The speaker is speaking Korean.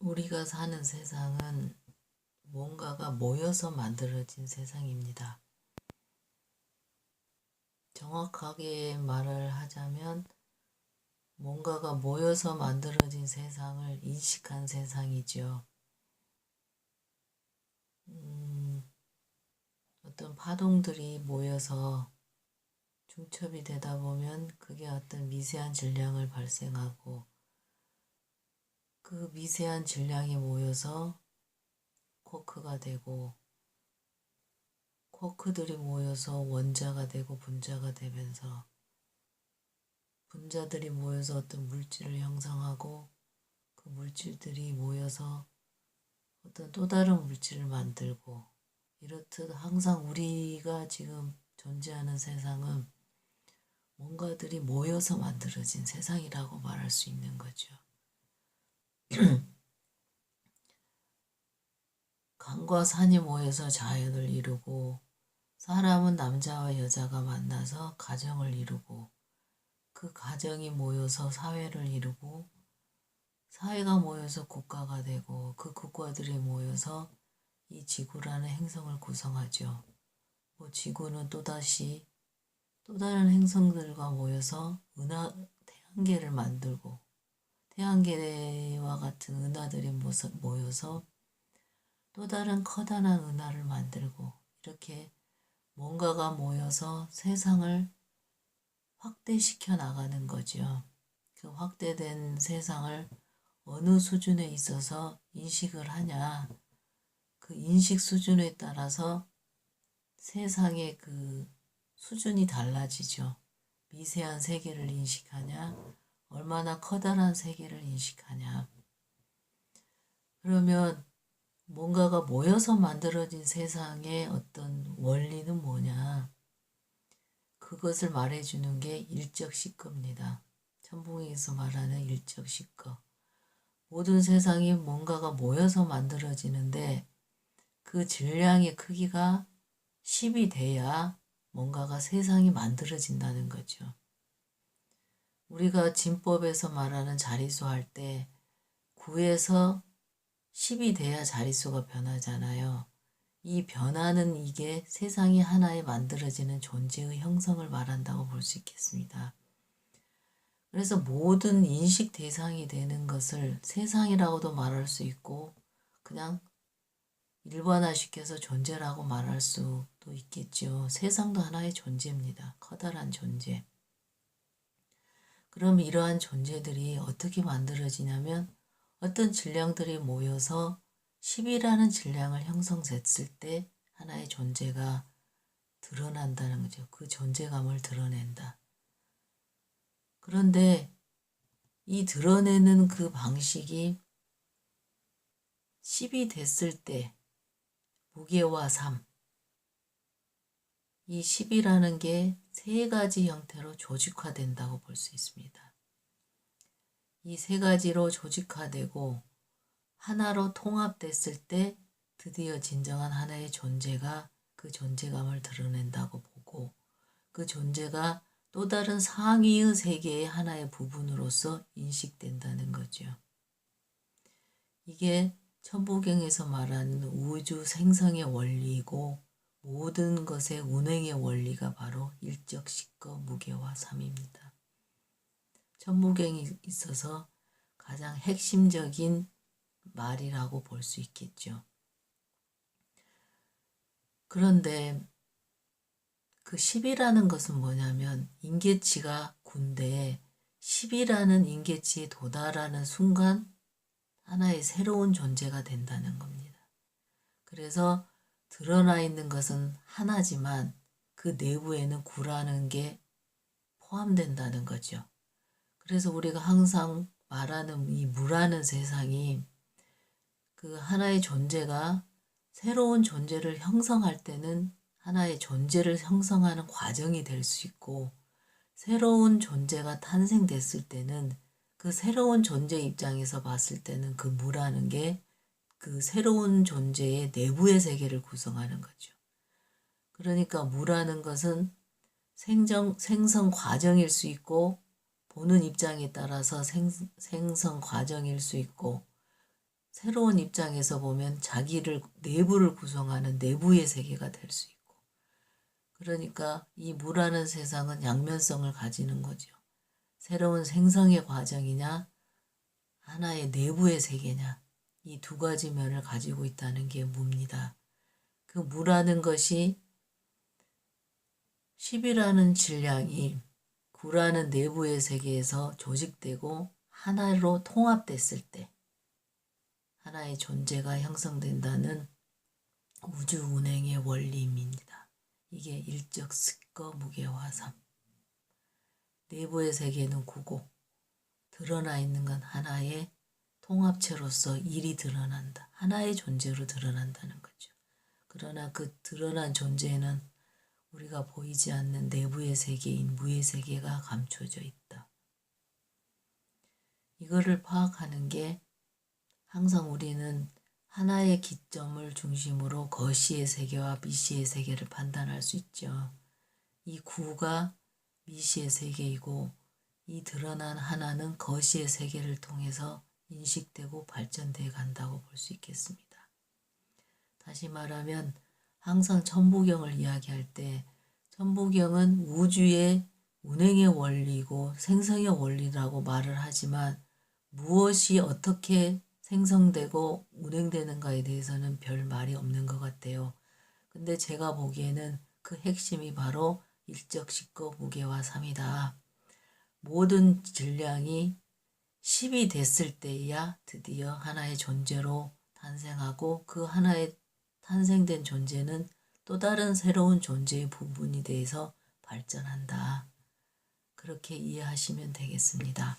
우리가 사는 세상은 뭔가가 모여서 만들어진 세상입니다. 정확하게 말을 하자면 뭔가가 모여서 만들어진 세상을 인식한 세상이죠. 어떤 파동들이 모여서 중첩이 되다 보면 그게 어떤 미세한 질량을 발생하고 그 미세한 질량이 모여서 쿼크가 되고 쿼크들이 모여서 원자가 되고 분자가 되면서 분자들이 모여서 어떤 물질을 형성하고 그 물질들이 모여서 어떤 또 다른 물질을 만들고 이렇듯 항상 우리가 지금 존재하는 세상은 뭔가들이 모여서 만들어진 세상이라고 말할 수 있는 거죠. 강과 산이 모여서 자연을 이루고 사람은 남자와 여자가 만나서 가정을 이루고 그 가정이 모여서 사회를 이루고 사회가 모여서 국가가 되고 그 국가들이 모여서 이 지구라는 행성을 구성하죠. 지구는 또다시 또 다른 행성들과 모여서 태양계를 만들고 태양계와 같은 은하들이 모여서 또 다른 커다란 은하를 만들고 이렇게 뭔가가 모여서 세상을 확대시켜 나가는 거죠. 그 확대된 세상을 어느 수준에 있어서 인식을 하냐, 그 인식 수준에 따라서 세상의 그 수준이 달라지죠. 미세한 세계를 인식하냐, 얼마나 커다란 세계를 인식하냐. 그러면 뭔가가 모여서 만들어진 세상의 어떤 원리는 뭐냐. 그것을 말해주는 게 일적시거입니다. 천붕에서 말하는 일적시거. 모든 세상이 뭔가가 모여서 만들어지는데 그 질량의 크기가 10이 돼야 뭔가가 세상이 만들어진다는 거죠. 우리가 진법에서 말하는 자릿수 할 때 9에서 10이 돼야 자릿수가 변하잖아요. 이 변화는 이게 세상이 하나에 만들어지는 존재의 형성을 말한다고 볼 수 있겠습니다. 그래서 모든 인식 대상이 되는 것을 세상이라고도 말할 수 있고 그냥 일반화시켜서 존재라고 말할 수도 있겠죠. 세상도 하나의 존재입니다. 커다란 존재. 그럼 이러한 존재들이 어떻게 만들어지냐면 어떤 질량들이 모여서 10이라는 질량을 형성했을 때 하나의 존재가 드러난다는 거죠. 그 존재감을 드러낸다. 그런데 이 드러내는 그 방식이 10이 됐을 때 무게와 삶, 이 10이라는 게 세 가지 형태로 조직화된다고 볼 수 있습니다. 이 세 가지로 조직화되고 하나로 통합됐을 때 드디어 진정한 하나의 존재가 그 존재감을 드러낸다고 보고 그 존재가 또 다른 상위의 세계의 하나의 부분으로서 인식된다는 거죠. 이게 천부경에서 말하는 우주 생성의 원리이고 모든 것의 운행의 원리가 바로 일적시거 무게와 삶입니다. 천부경이 있어서 가장 핵심적인 말이라고 볼 수 있겠죠. 그런데 그 10이라는 것은 뭐냐면 인계치가 9인데 10이라는 인계치에 도달하는 순간 하나의 새로운 존재가 된다는 겁니다. 그래서 드러나 있는 것은 하나지만 그 내부에는 9라는 게 포함된다는 거죠. 그래서 우리가 항상 말하는 이 무라는 세상이 그 하나의 존재가 새로운 존재를 형성할 때는 하나의 존재를 형성하는 과정이 될 수 있고 새로운 존재가 탄생됐을 때는 그 새로운 존재 입장에서 봤을 때는 그 무라는 게 그 새로운 존재의 내부의 세계를 구성하는 거죠. 그러니까 무라는 것은 생성 과정일 수 있고 보는 입장에 따라서 생성 과정일 수 있고 새로운 입장에서 보면 자기를 내부를 구성하는 내부의 세계가 될 수 있고, 그러니까 이 무라는 세상은 양면성을 가지는 거죠. 새로운 생성의 과정이냐 하나의 내부의 세계냐, 이 두 가지 면을 가지고 있다는 게 무입니다. 그 무라는 것이 10이라는 질량이 9라는 내부의 세계에서 조직되고 하나로 통합됐을 때 하나의 존재가 형성된다는 우주 운행의 원리입니다. 이게 일적 스거 무게화 3. 내부의 세계는 9고 드러나 있는 건 하나의 통합체로서 일이 드러난다. 하나의 존재로 드러난다는 거죠. 그러나 그 드러난 존재에는 우리가 보이지 않는 내부의 세계인 무의 세계가 감춰져 있다. 이거를 파악하는 게 항상 우리는 하나의 기점을 중심으로 거시의 세계와 미시의 세계를 판단할 수 있죠. 이 구가 미시의 세계이고 이 드러난 하나는 거시의 세계를 통해서 인식되고 발전돼 간다고 볼 수 있겠습니다. 다시 말하면 항상 천부경을 이야기할 때 천부경은 우주의 운행의 원리고 생성의 원리라고 말을 하지만 무엇이 어떻게 생성되고 운행되는가에 대해서는 별 말이 없는 것 같아요. 근데 제가 보기에는 그 핵심이 바로 일적 식거 무게화 3이다. 모든 질량이 10이 됐을 때야 드디어 하나의 존재로 탄생하고 그 하나의 탄생된 존재는 또 다른 새로운 존재의 부분이 돼서 발전한다. 그렇게 이해하시면 되겠습니다.